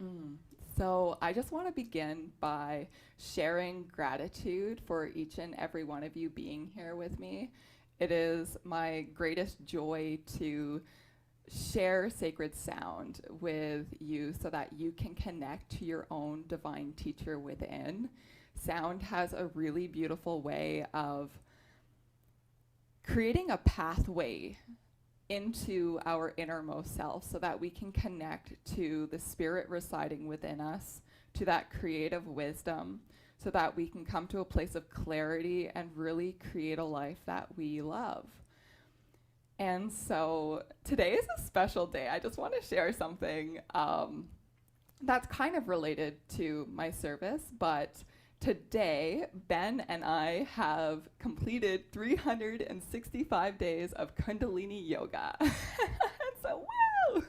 Mm. So I just want to begin by sharing gratitude for each and every one of you being here with me. It is my greatest joy to share sacred sound with you so that you can connect to your own divine teacher within. Sound has a really beautiful way of creating a pathway into our innermost self so that we can connect to the spirit residing within us, to that creative wisdom, so that we can come to a place of clarity and really create a life that we love. And so today is a special day. I just want to share something that's kind of related to my service, but today, Ben and I have completed 365 days of Kundalini yoga. And so, woo!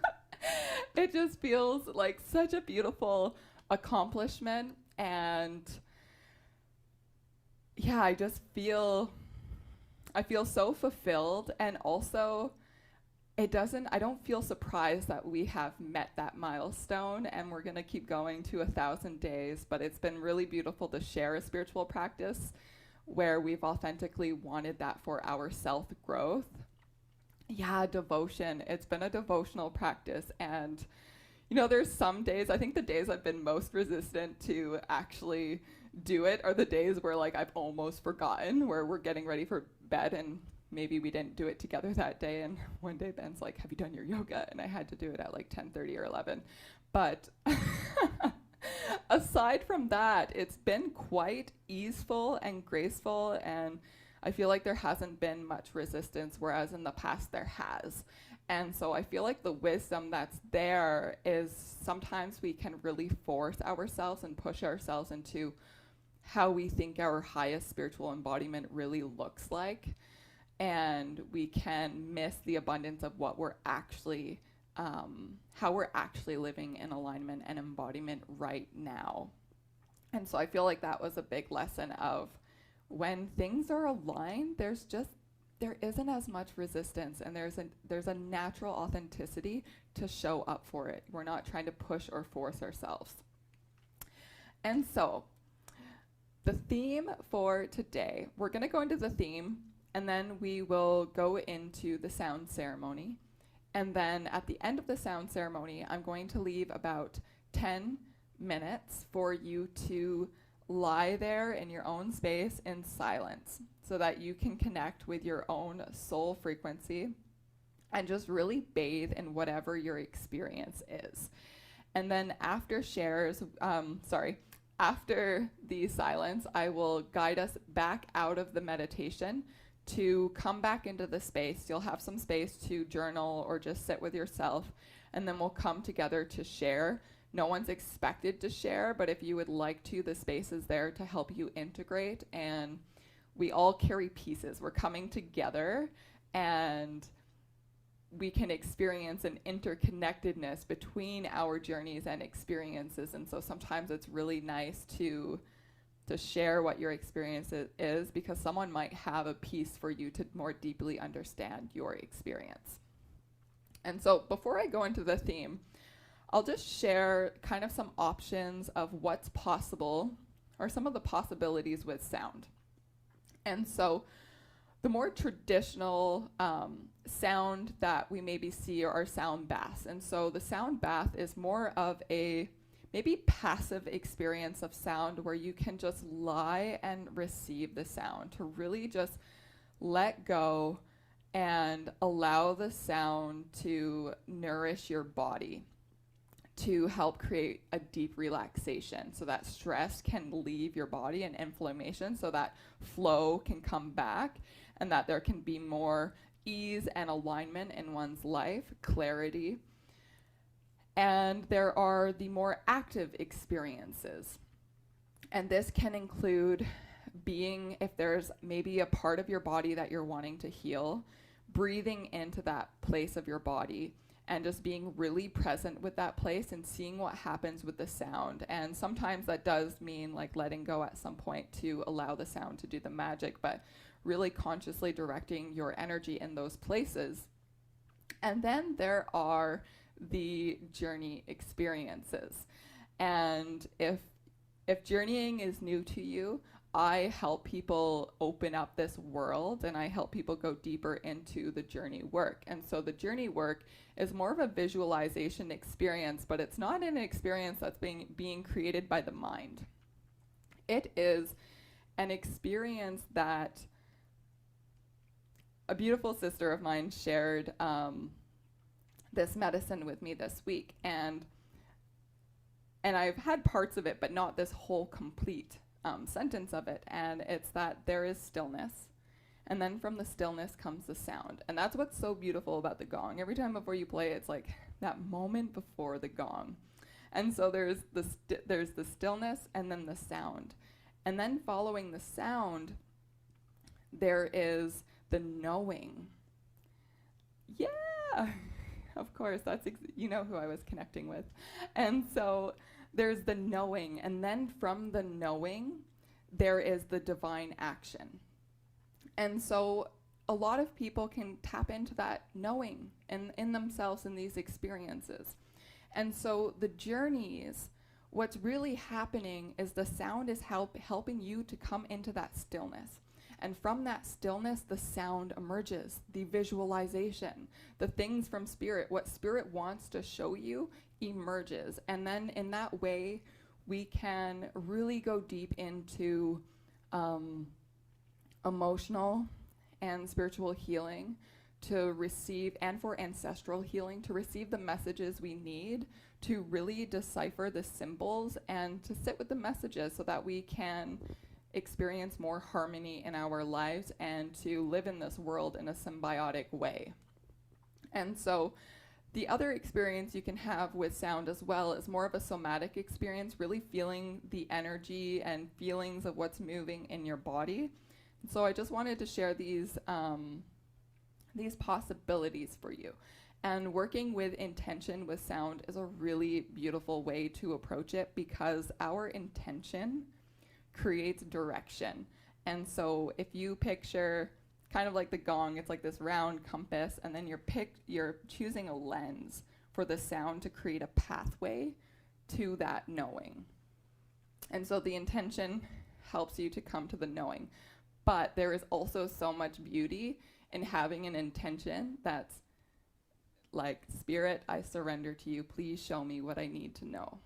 It just feels like such a beautiful accomplishment. And yeah, I feel so fulfilled. And also, I don't feel surprised that we have met that milestone and we're going to keep going to 1,000 days, but it's been really beautiful to share a spiritual practice where we've authentically wanted that for our self growth. Yeah, devotion. It's been a devotional practice. And, there's some days, I think the days I've been most resistant to actually do it are the days where, like, I've almost forgotten, where we're getting ready for bed and maybe we didn't do it together that day. And one day Ben's like, have you done your yoga? And I had to do it at like 10:30 or 11. But aside from that, it's been quite easeful and graceful. And I feel like there hasn't been much resistance, whereas in the past there has. And so I feel like the wisdom that's there is sometimes we can really force ourselves and push ourselves into how we think our highest spiritual embodiment really looks like. And we can miss the abundance of what we're actually, how we're actually living in alignment and embodiment right now. And so I feel like that was a big lesson of when things are aligned, there isn't as much resistance, and there's a natural authenticity to show up for it. We're not trying to push or force ourselves. And so the theme for today, we're going to go into the theme, and then we will go into the sound ceremony. And then at the end of the sound ceremony, I'm going to leave about 10 minutes for you to lie there in your own space in silence so that you can connect with your own soul frequency and just really bathe in whatever your experience is. And then after after the silence, I will guide us back out of the meditation to come back into the space. You'll have some space to journal or just sit with yourself, and then we'll come together to share. No one's expected to share, but if you would like to, the space is there to help you integrate, and we all carry pieces. We're coming together, and we can experience an interconnectedness between our journeys and experiences. And so sometimes it's really nice to share what your experience is, because someone might have a piece for you to more deeply understand your experience. And so before I go into the theme, I'll just share kind of some options of what's possible, or some of the possibilities with sound. And so the more traditional sound that we maybe see are sound baths. And so the sound bath is more of a maybe passive experience of sound where you can just lie and receive the sound, to really just let go and allow the sound to nourish your body, to help create a deep relaxation so that stress can leave your body and inflammation, so that flow can come back and that there can be more ease and alignment in one's life, clarity. And there are the more active experiences. And this can include being, if there's maybe a part of your body that you're wanting to heal, breathing into that place of your body and just being really present with that place and seeing what happens with the sound. And sometimes that does mean like letting go at some point to allow the sound to do the magic, but really consciously directing your energy in those places. And then there are the journey experiences. And if journeying is new to you, I help people open up this world, and I help people go deeper into the journey work. And so the journey work is more of a visualization experience, but it's not an experience that's being created by the mind. It is an experience that a beautiful sister of mine shared this medicine with me this week, and I've had parts of it, but not this whole complete sentence of it. And it's that there is stillness, and then from the stillness comes the sound. And that's what's so beautiful about the gong. Every time before you play, it's like that moment before the gong. And so there's the stillness and then the sound. And then following the sound, there is the knowing. Yeah, of course, that's you know who I was connecting with. And so there's the knowing, and then from the knowing, there is the divine action. And so a lot of people can tap into that knowing in themselves in these experiences. And so the journeys, what's really happening is the sound is helping you to come into that stillness. And from that stillness, the sound emerges, the visualization, the things from spirit, what spirit wants to show you emerges. And then in that way, we can really go deep into emotional and spiritual healing to receive, and for ancestral healing, to receive the messages we need to really decipher the symbols and to sit with the messages so that we can experience more harmony in our lives and to live in this world in a symbiotic way. And so the other experience you can have with sound as well is more of a somatic experience, really feeling the energy and feelings of what's moving in your body. So I just wanted to share these possibilities for you. And working with intention with sound is a really beautiful way to approach it, because our intention creates direction. And so if you picture kind of like the gong, it's like this round compass, and then you're choosing a lens for the sound to create a pathway to that knowing. And so the intention helps you to come to the knowing. But there is also so much beauty in having an intention that's like, Spirit, I surrender to you. Please show me what I need to know.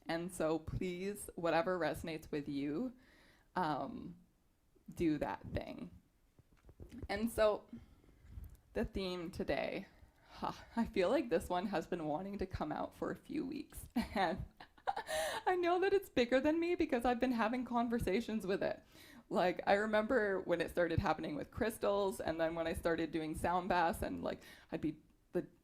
And so please, whatever resonates with you, do that thing. And so the theme today, I feel like this one has been wanting to come out for a few weeks. And I know that it's bigger than me because I've been having conversations with it. Like, I remember when it started happening with crystals, and then when I started doing sound baths, and like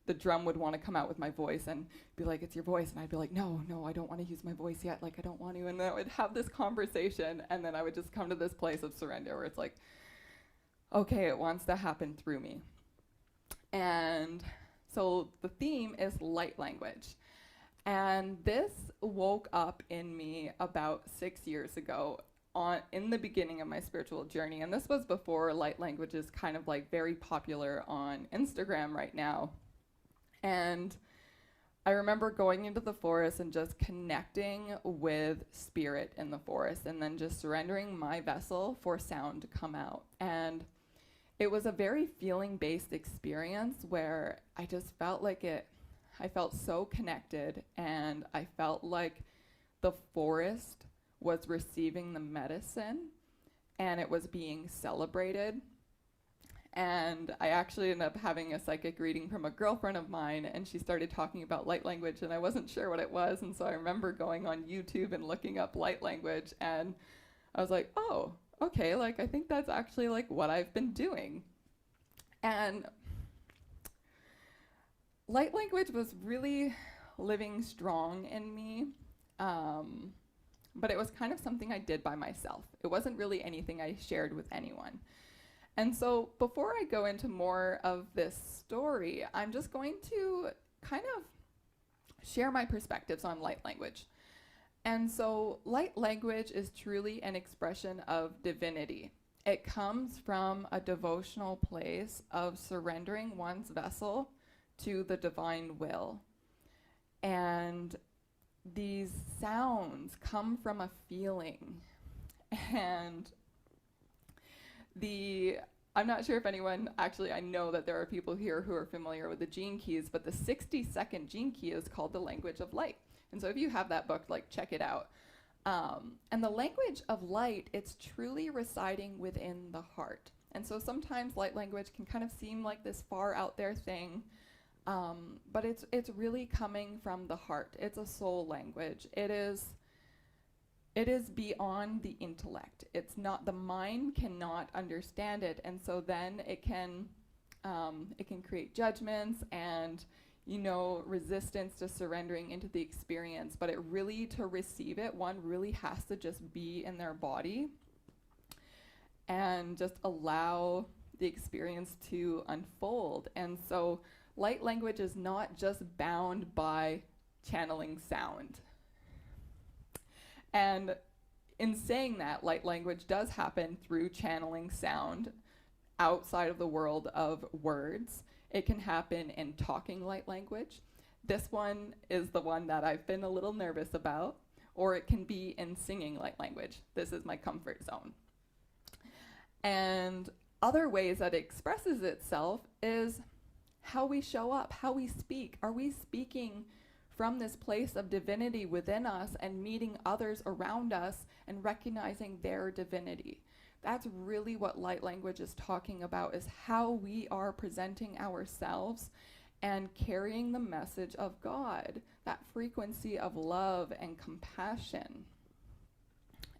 the drum would want to come out with my voice and be like, it's your voice. And I'd be like, no, I don't want to use my voice yet. Like, I don't want to. And then I would have this conversation, and then I would just come to this place of surrender where it's like, okay, it wants to happen through me. And so the theme is light language. And this woke up in me about 6 years ago in the beginning of my spiritual journey. And this was before light language is kind of like very popular on Instagram right now. And I remember going into the forest and just connecting with spirit in the forest, and then just surrendering my vessel for sound to come out. And it was a very feeling-based experience where I just felt like I felt so connected, and I felt like the forest was receiving the medicine and it was being celebrated. And I actually ended up having a psychic reading from a girlfriend of mine, and she started talking about light language, and I wasn't sure what it was. And so I remember going on YouTube and looking up light language, and I was like, oh, okay, like I think that's actually like what I've been doing. And light language was really living strong in me, but it was kind of something I did by myself. It wasn't really anything I shared with anyone. And so before I go into more of this story, I'm just going to kind of share my perspectives on light language. And so light language is truly an expression of divinity. It comes from a devotional place of surrendering one's vessel to the divine will. And these sounds come from a feeling. And I'm not sure if anyone, actually I know that there are people here who are familiar with the gene keys, but the 60-second gene key is called the language of light. And so if you have that book, like, check it out. And the language of light, it's truly residing within the heart. And so sometimes light language can kind of seem like this far out there thing, but it's really coming from the heart. It's a soul language. It is beyond the intellect. It's not, the mind cannot understand it, and so then it can create judgments and, resistance to surrendering into the experience. But it really, to receive it, one really has to just be in their body and just allow the experience to unfold. And so light language is not just bound by channeling sound. And in saying that, light language does happen through channeling sound outside of the world of words. It can happen in talking light language. This one is the one that I've been a little nervous about. Or it can be in singing light language. This is my comfort zone. And other ways that it expresses itself is how we show up, how we speak. Are we speaking from this place of divinity within us and meeting others around us and recognizing their divinity? That's really what light language is talking about, is how we are presenting ourselves and carrying the message of God, that frequency of love and compassion.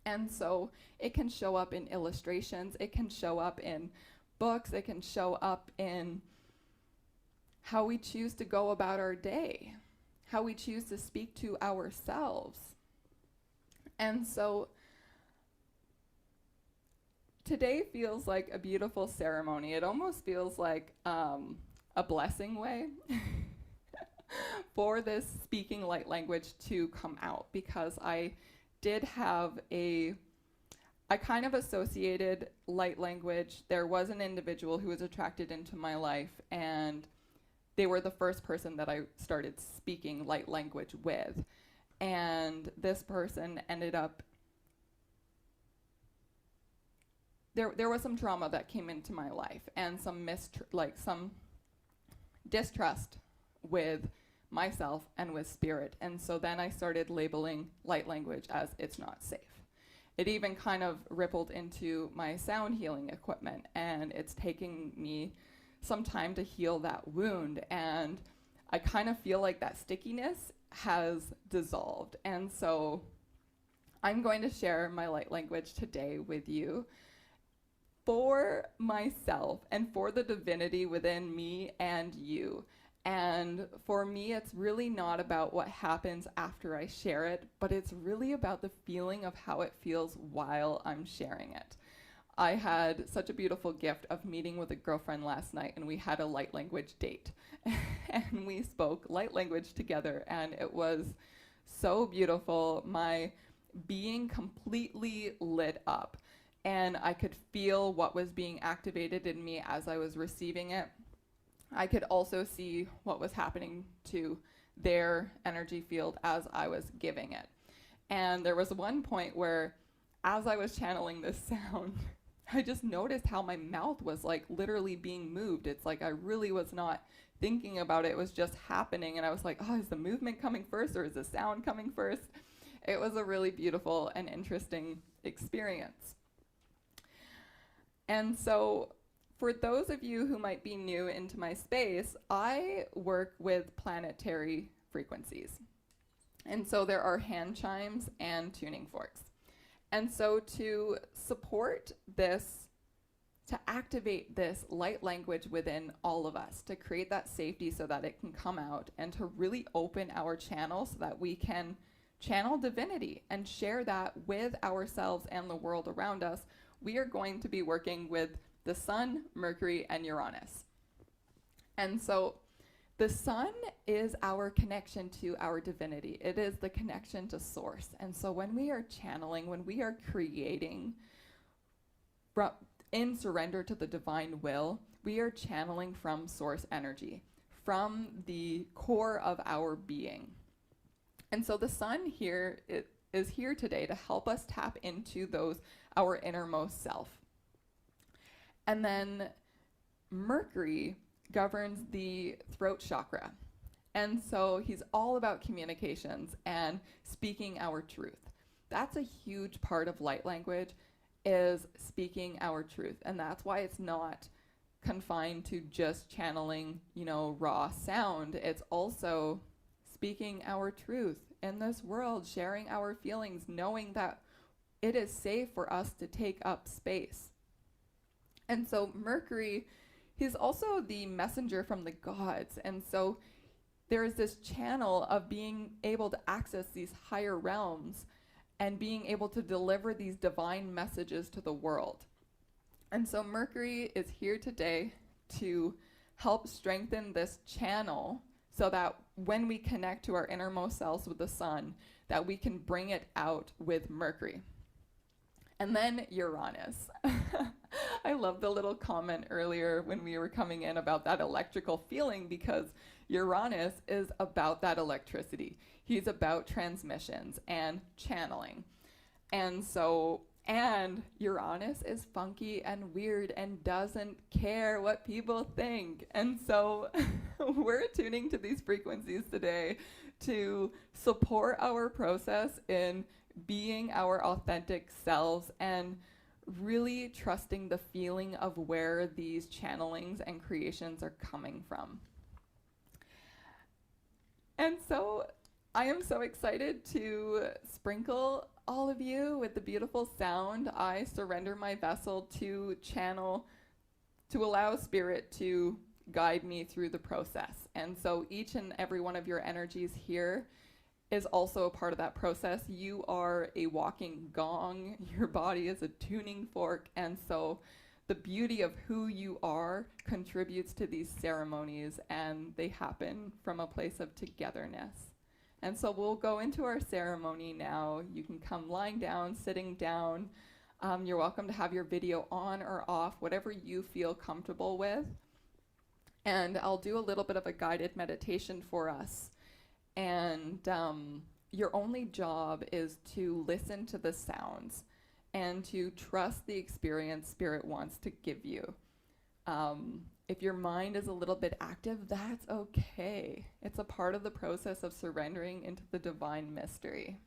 And so it can show up in illustrations, it can show up in books, it can show up in how we choose to go about our day, how we choose to speak to ourselves. And so today feels like a beautiful ceremony. It almost feels like a blessing way for this speaking light language to come out, because I kind of associated light language. There was an individual who was attracted into my life, and they were the first person that I started speaking light language with. And this person ended up, there was some trauma that came into my life, and some distrust with myself and with spirit. And so then I started labeling light language as it's not safe. It even kind of rippled into my sound healing equipment, and it's taking me some time to heal that wound. And I kind of feel like that stickiness has dissolved. And so I'm going to share my light language today with you for myself and for the divinity within me and you. And for me, it's really not about what happens after I share it, but it's really about the feeling of how it feels while I'm sharing it. I had such a beautiful gift of meeting with a girlfriend last night, and we had a light language date. And we spoke light language together, and it was so beautiful. My being completely lit up, and I could feel what was being activated in me as I was receiving it. I could also see what was happening to their energy field as I was giving it. And there was one point where, as I was channeling this sound, I just noticed how my mouth was like literally being moved. It's like I really was not thinking about it. It was just happening. And I was like, oh, is the movement coming first or is the sound coming first? It was a really beautiful and interesting experience. And so for those of you who might be new into my space, I work with planetary frequencies. And so there are hand chimes and tuning forks. And so to support this, to activate this light language within all of us, to create that safety so that it can come out, and to really open our channel so that we can channel divinity and share that with ourselves and the world around us, we are going to be working with the Sun, Mercury, and Uranus. And so the Sun is our connection to our divinity. It is the connection to source. And so when we are channeling, when we are creating in surrender to the divine will, we are channeling from source energy, from the core of our being. And so the sun here is here today to help us tap into our innermost self. And then Mercury governs the throat chakra. And so he's all about communications and speaking our truth. That's a huge part of light language, is speaking our truth. And that's why it's not confined to just channeling, raw sound. It's also speaking our truth in this world, sharing our feelings, knowing that it is safe for us to take up space. And so Mercury, he's also the messenger from the gods. And so there is this channel of being able to access these higher realms and being able to deliver these divine messages to the world. And so Mercury is here today to help strengthen this channel so that when we connect to our innermost selves with the sun, that we can bring it out with Mercury. And then Uranus. I love the little comment earlier when we were coming in about that electrical feeling, because Uranus is about that electricity. He's about transmissions and channeling. And Uranus is funky and weird and doesn't care what people think. And so we're tuning to these frequencies today to support our process in being our authentic selves and really trusting the feeling of where these channelings and creations are coming from. And so I am so excited to sprinkle all of you with the beautiful sound. I surrender my vessel to channel, to allow Spirit to guide me through the process. And so each and every one of your energies here is also a part of that process. You are a walking gong. Your body is a tuning fork. And so the beauty of who you are contributes to these ceremonies, and they happen from a place of togetherness. And so we'll go into our ceremony now. You can come lying down, sitting down. You're welcome to have your video on or off, whatever you feel comfortable with. And I'll do a little bit of a guided meditation for us. And your only job is to listen to the sounds and to trust the experience Spirit wants to give you. If your mind is a little bit active, that's okay. It's a part of the process of surrendering into the divine mystery.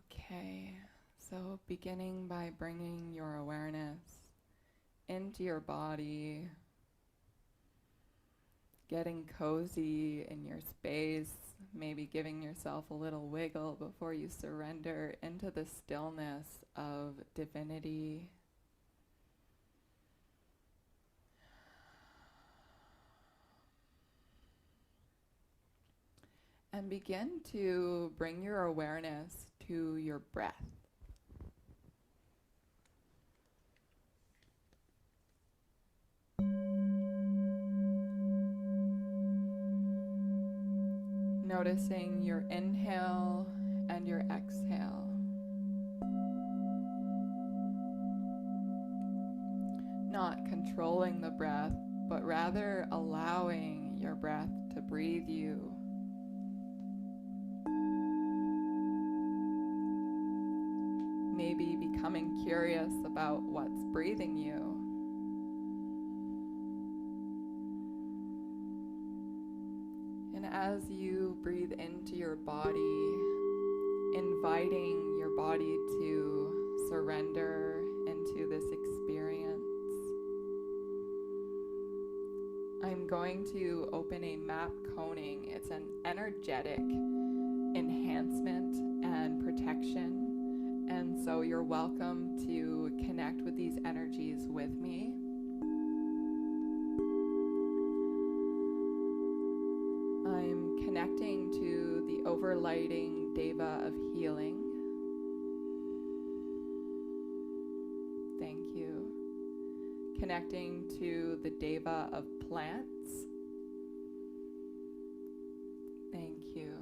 Okay, so beginning by bringing your awareness into your body, getting cozy in your space, maybe giving yourself a little wiggle before you surrender into the stillness of divinity. And begin to bring your awareness to your breath. Noticing your inhale and your exhale. Not controlling the breath, but rather allowing your breath to breathe you. Maybe becoming curious about what's breathing you. And as you breathe into your body, inviting your body to surrender into this experience, I'm going to open a map coning. It's an energetic enhancement and protection. And so you're welcome to connect with these energies with me. overlighting Deva of healing. Thank you. Connecting to the Deva of plants. Thank you.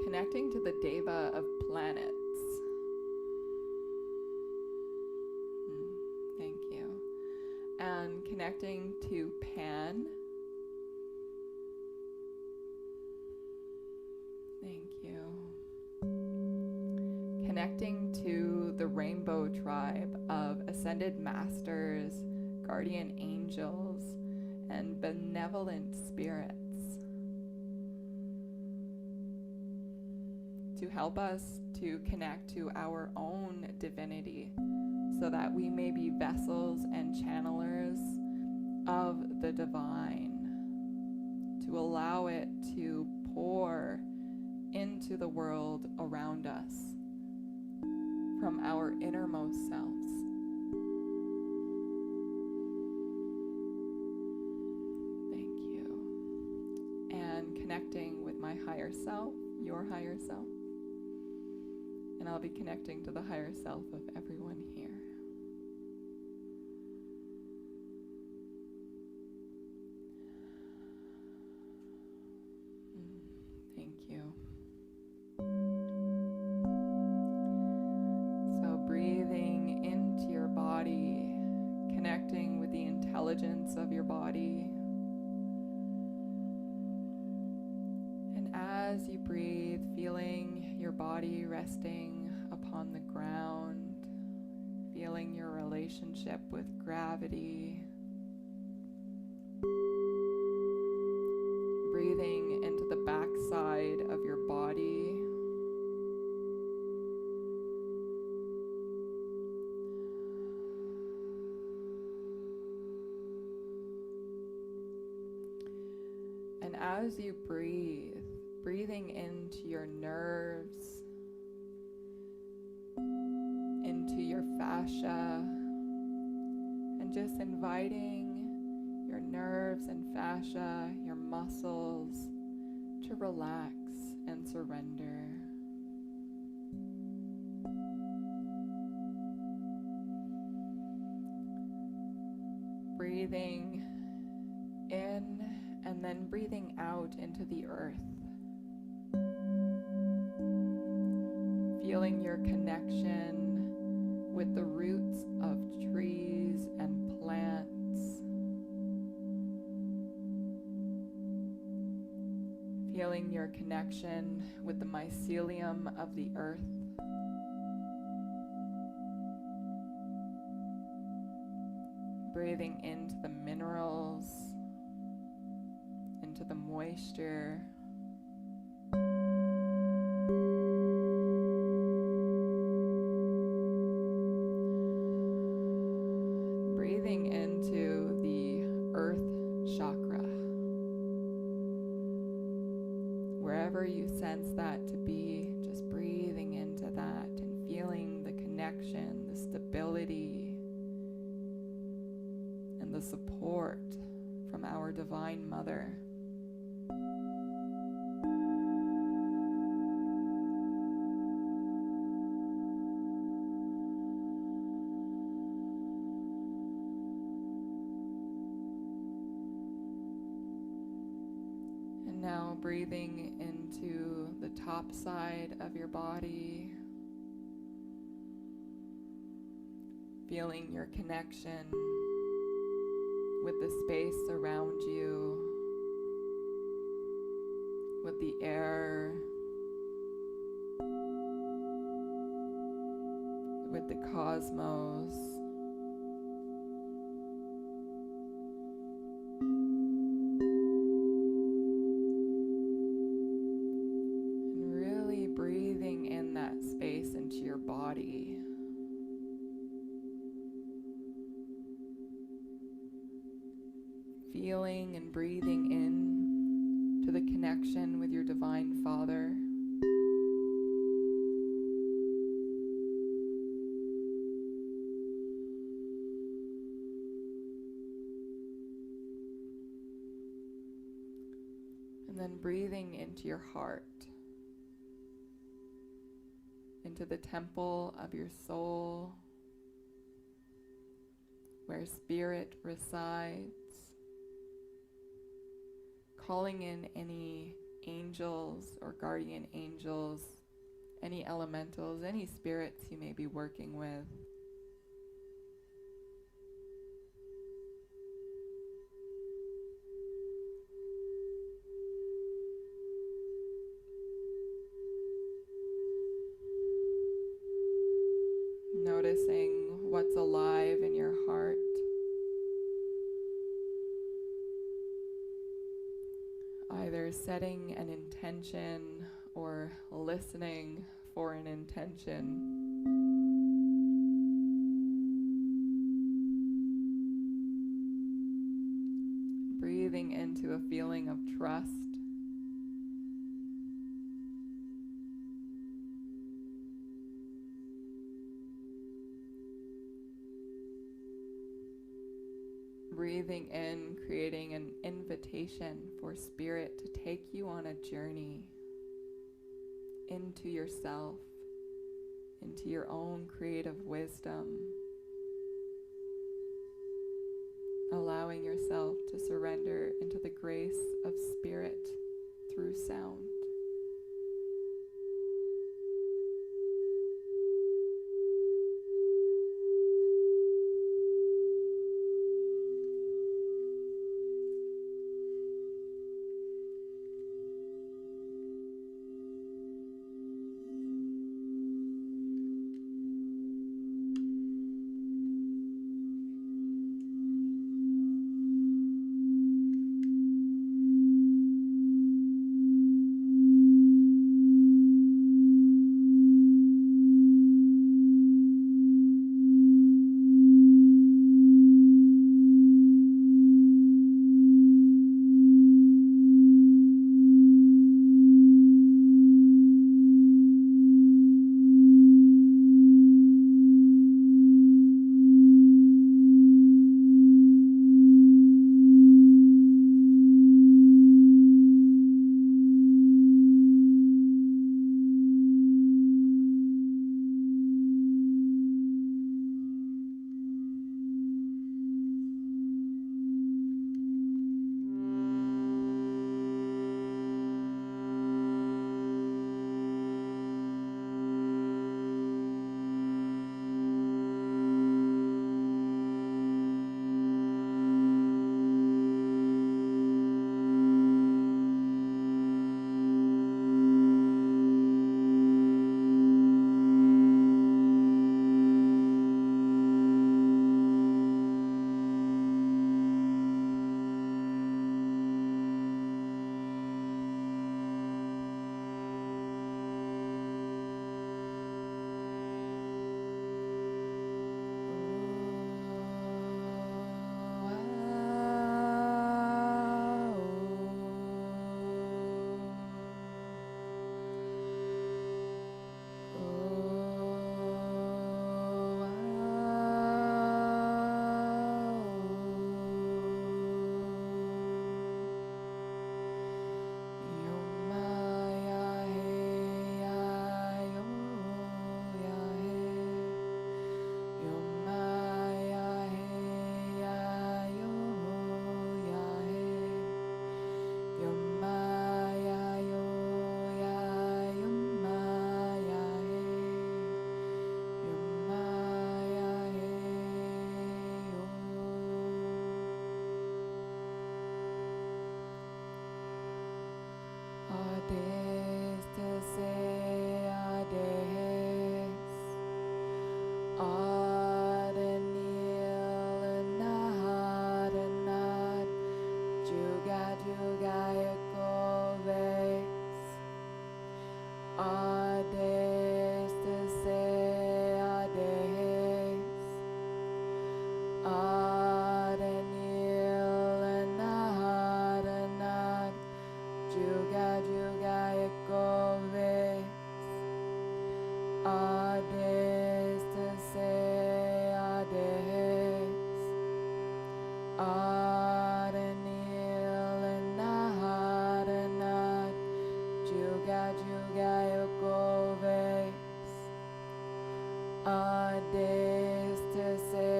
Connecting to the Deva of planets. Thank you. And connecting to Pan. Thank you. Connecting to the rainbow tribe of ascended masters, guardian angels, and benevolent spirits to help us to connect to our own divinity so that we may be vessels and channelers of the divine, to allow it to pour into the world around us from our innermost selves. Thank you. And connecting with my higher self, your higher self. And I'll be connecting to the higher self of everyone here. Thank you. So breathing into your body, connecting with the intelligence of your body. And as you breathe, feeling your body resting upon the ground, feeling your relationship with gravity, breathing into the backside of your body. And as you breathe, breathing into your nerves, into your fascia, and just inviting your nerves and fascia, your muscles, to relax and surrender. Breathing in and then breathing out into the earth. Feeling your connection with the roots of trees and plants. Feeling your connection with the mycelium of the earth. Breathing into the minerals, into the moisture. Breathing into the earth chakra. Wherever you sense that to be, just breathing into that and feeling the connection, the stability, and the support from our Divine Mother. And now breathing into the top side of your body, feeling your connection with the space around you, with the air, with the cosmos. And really breathing in that space into your body. Feeling and breathing in to the connection with your Divine Father. then breathing into your heart, into the temple of your soul, where spirit resides, calling in any angels or guardian angels, any elementals, any spirits you may be working with. Noticing what's alive in your heart. Either setting an intention or listening for an intention. Breathing into a feeling of trust. Breathing in, creating an invitation for spirit to take you on a journey into yourself, into your own creative wisdom, allowing yourself to surrender into the grace of spirit through sound. Ades te se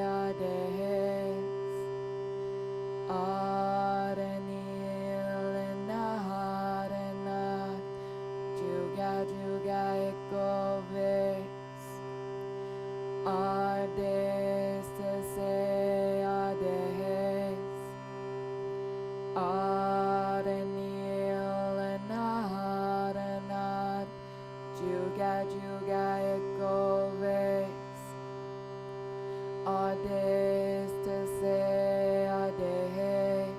ades. Arenil naharana. Juga juga ekoves. Ades te se ades. Arenil naharana. Juga juga ekoves. Ades te se ades.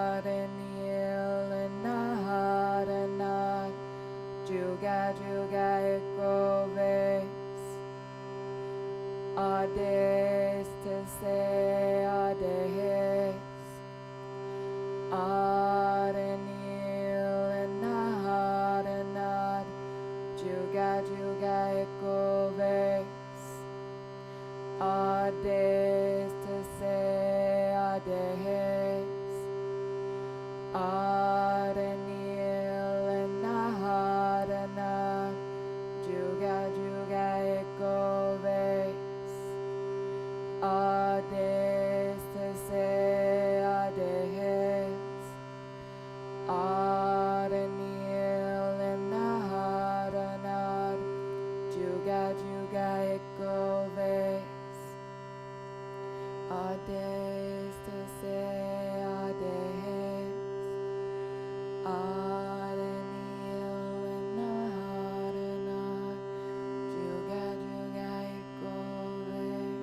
Arenil naharana. Juga juga ekoves. Ades te se ades. Arenil naharana. Juga juga ekoves. Ades te se ades. Arenil naharana. Juga juga ekoves. Ades te se ades. Arenil naharana. Juga juga ekoves. Ades te se ades. Arenil naharana. Juga juga ekoves.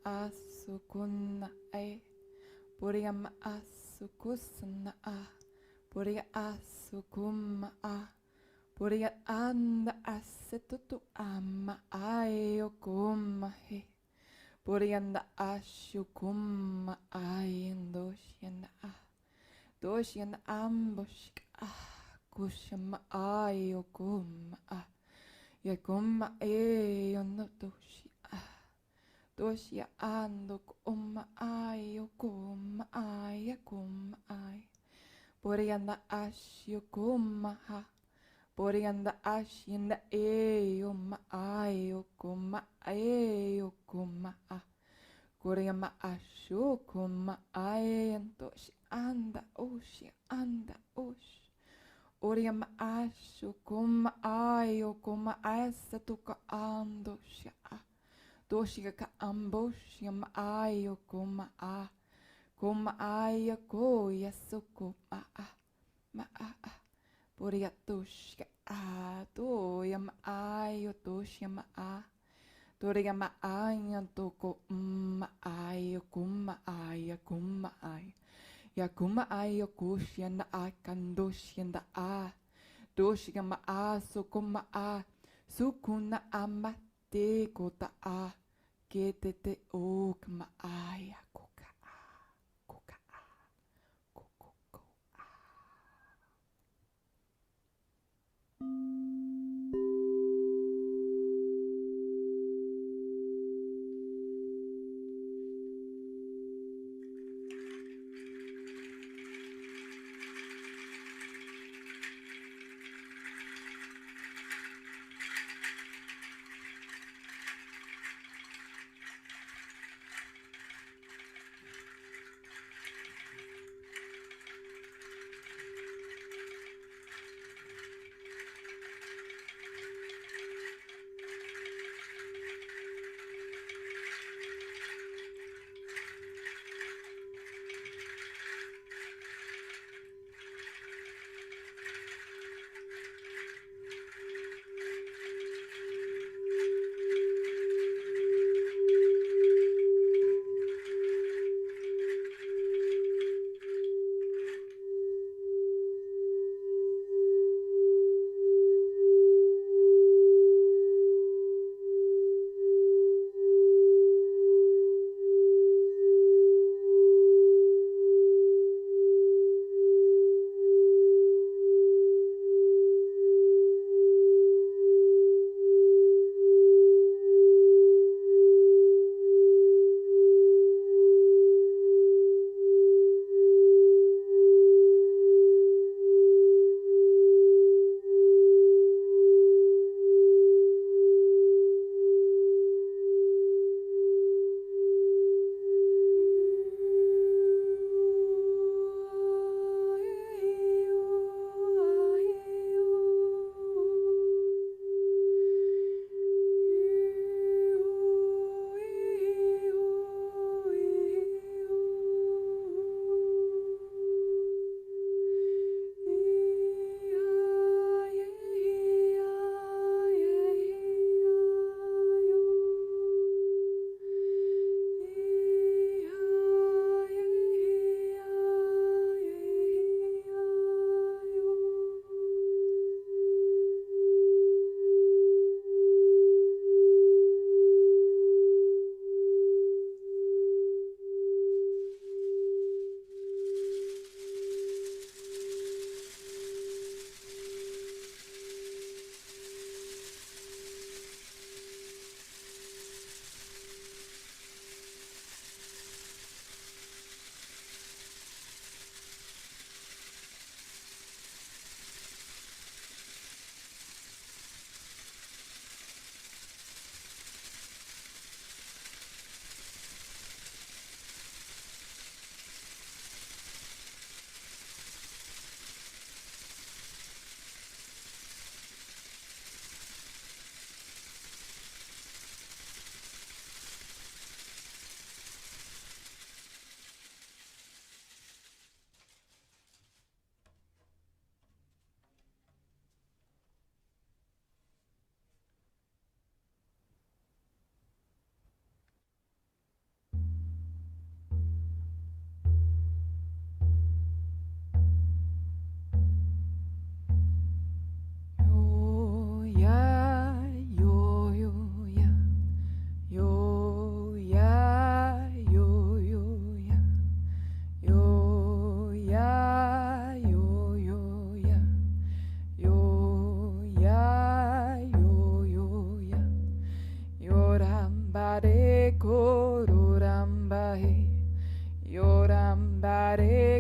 asukuna e. Puriama asukusna a. Puria asukuma a. Puria anda asetutu ama ayokuma he. Purianda ashukuma ayendoshianda a. Doshianda ambushka a. Kushama ayokuma a. Yakuma eyonodoshi a. Doshia ando kuma ayokuma ayakuma ay. Purianda ashukuma ha. Porianda ashinda eyoma ayokoma eyokoma a. Koreama ashokoma ayentoshi anda osh. Oriama ashokoma ayokoma asatuka andosha a. Doshika ka amboshiama ayokoma a. Koma ayako yasokoma a. Ma a. Poriatoshka a. Doyama ayotoshama a. Doriyama ayantoko ayokuma ayakuma ay. Yakuma ayokushianda akandoshianda a. Doshigama a sokoma a. Sukuna amate kota a. Ketete okma ayakoka a. Koka a. Kokoko a.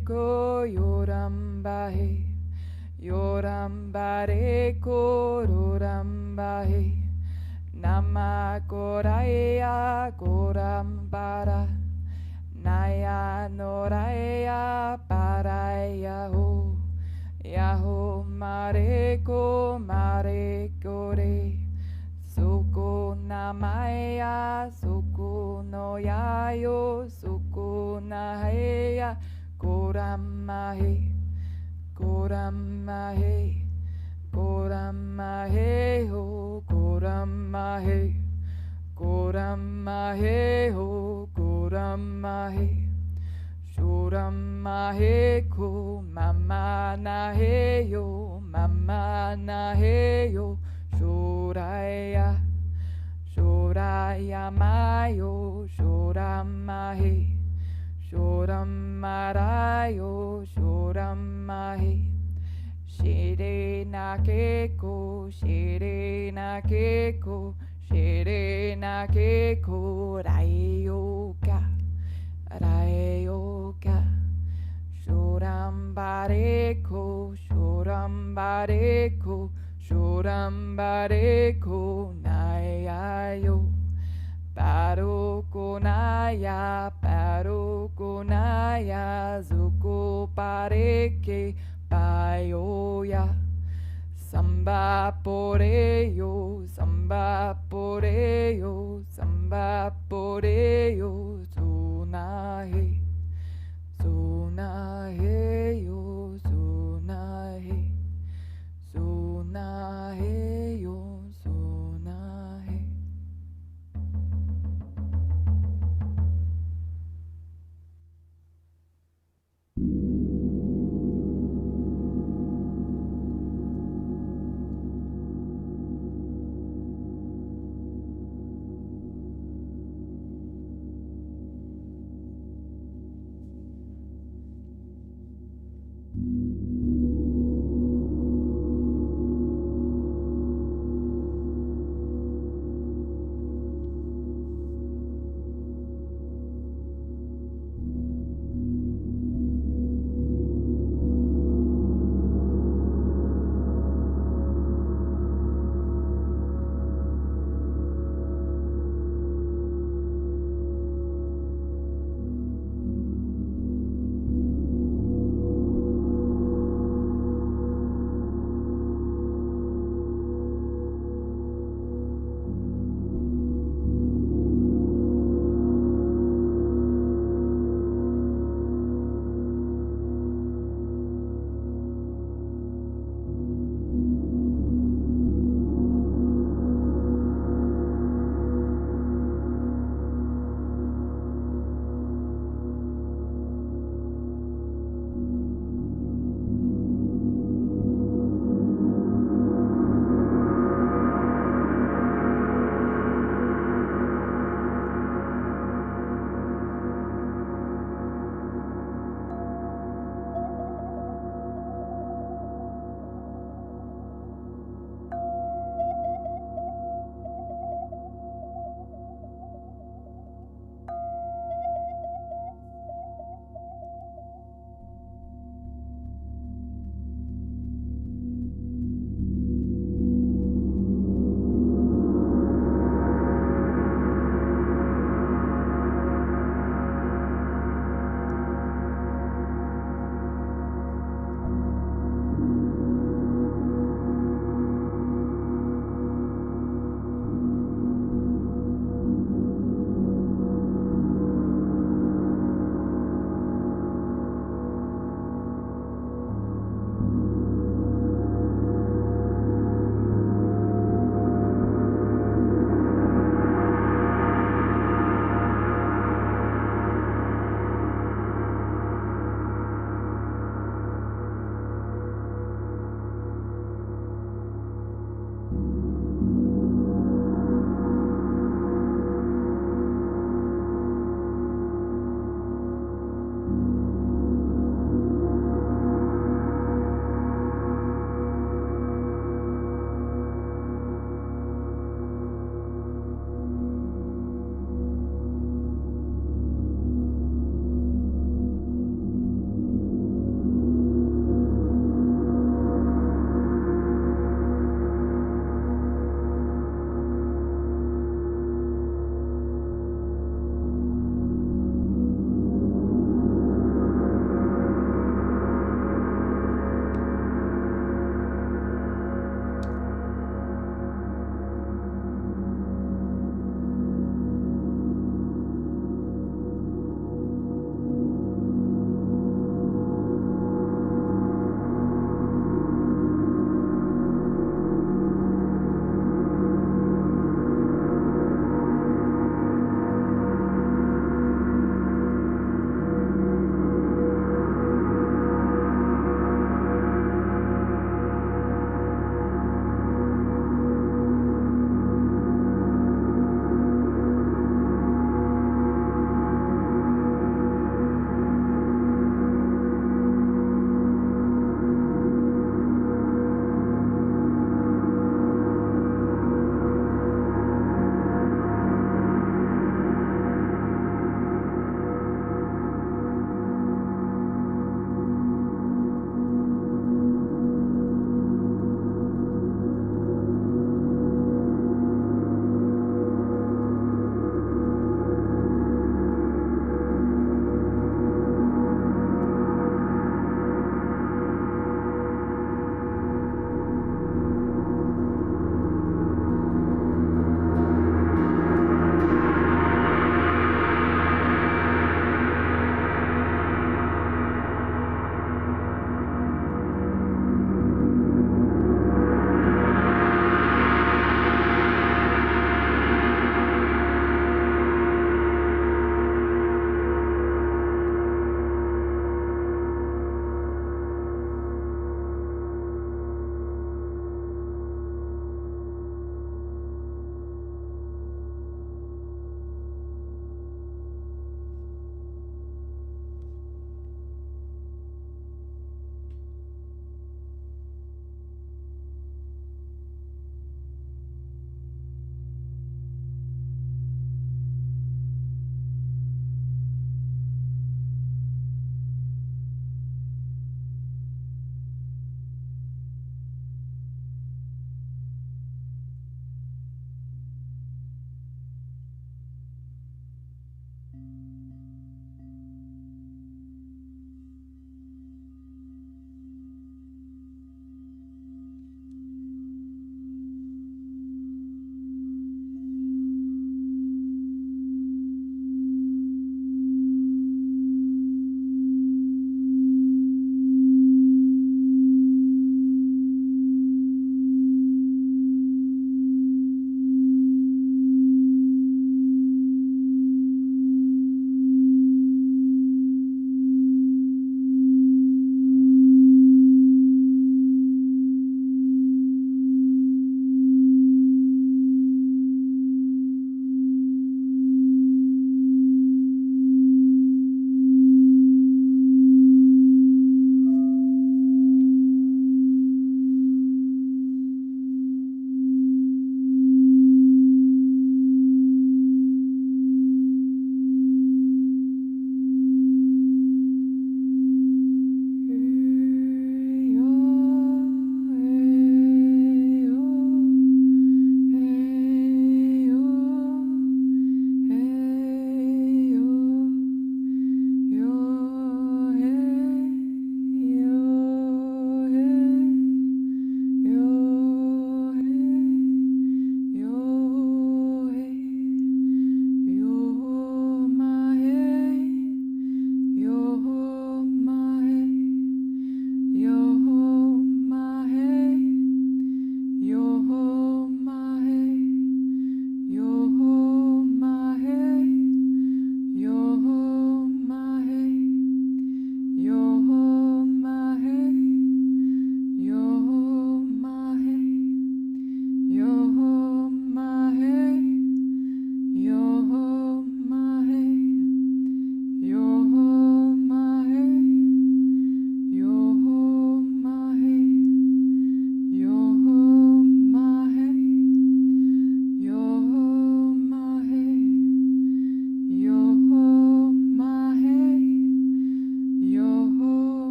ko yorambahe. Yorambare ko rorambahe. Nama koraya korambara. Naya noraya paraya ho. Yaho mareko marekore. Suku namaya suku no yayo suku nahaya koramahe. Koramahe. Koramahe ho koramahe. Koramahe ho koramahe. Shuramahe ko mama naheyo mama naheyo shuraya. Shuraya mayo shuramahe. Shuramarayo shuramahe. Shire nakeko, shire nakeko, shire nakeko, rayoka, rayoka. Shurambareko, shurambareko, shurambareko, nayayo. Parukunaya, parukunaya, zuko pareke, payoya. Samba poreyo, samba poreyo, samba poreyo, sunahe, sunahe yo, sunahe, sunahe yo, sunahe.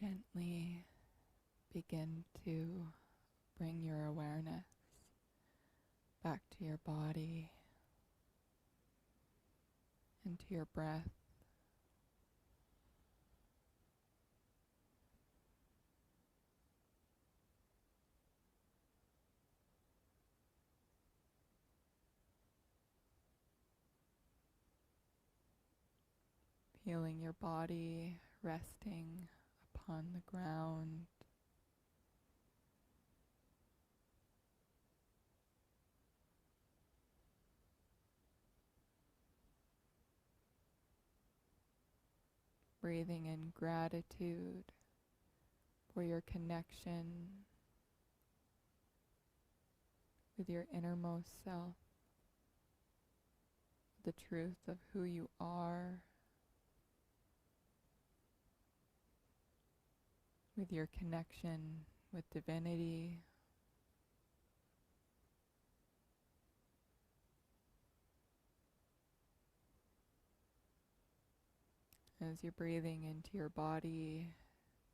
Gently begin to bring your awareness back to your body and to your breath. Feeling your body resting upon the ground. Breathing in gratitude for your connection with your innermost self, the truth of who you are, with your connection with divinity. As you're breathing into your body,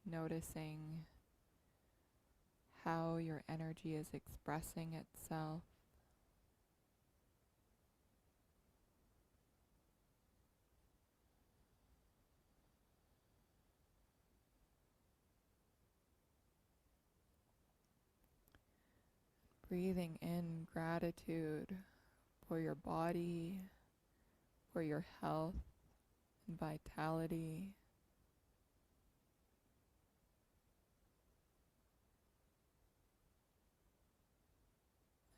noticing how your energy is expressing itself. Breathing in gratitude for your body, for your health and vitality.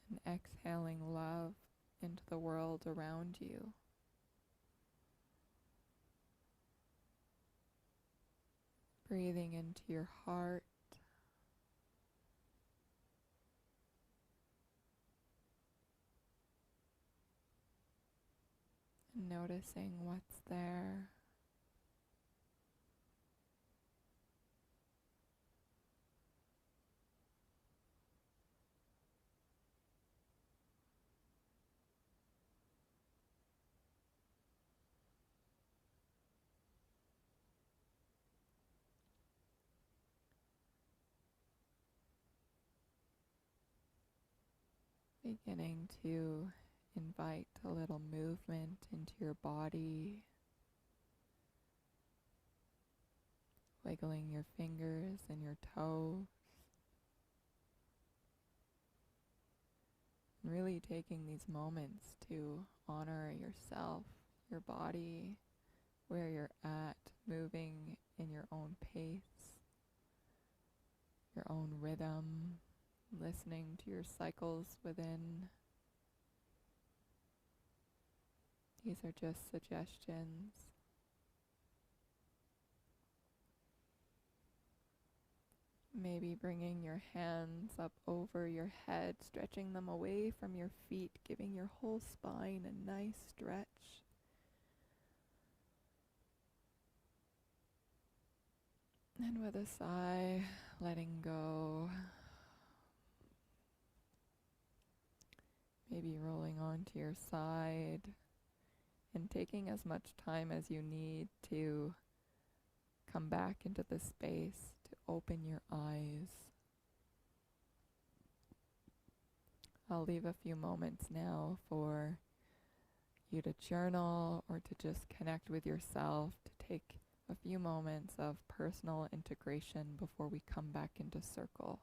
And exhaling love into the world around you. Breathing into your heart. And noticing what's there. Beginning to invite a little movement into your body, wiggling your fingers and your toes, and really taking these moments to honor yourself, your body, where you're at, moving in your own pace, your own rhythm, listening to your cycles within. These are just suggestions. Maybe bringing your hands up over your head, stretching them away from your feet, giving your whole spine a nice stretch. And with a sigh, letting go. Maybe rolling onto your side and taking as much time as you need to come back into the space, to open your eyes. I'll leave a few moments now for you to journal or to just connect with yourself, to take a few moments of personal integration before we come back into circle.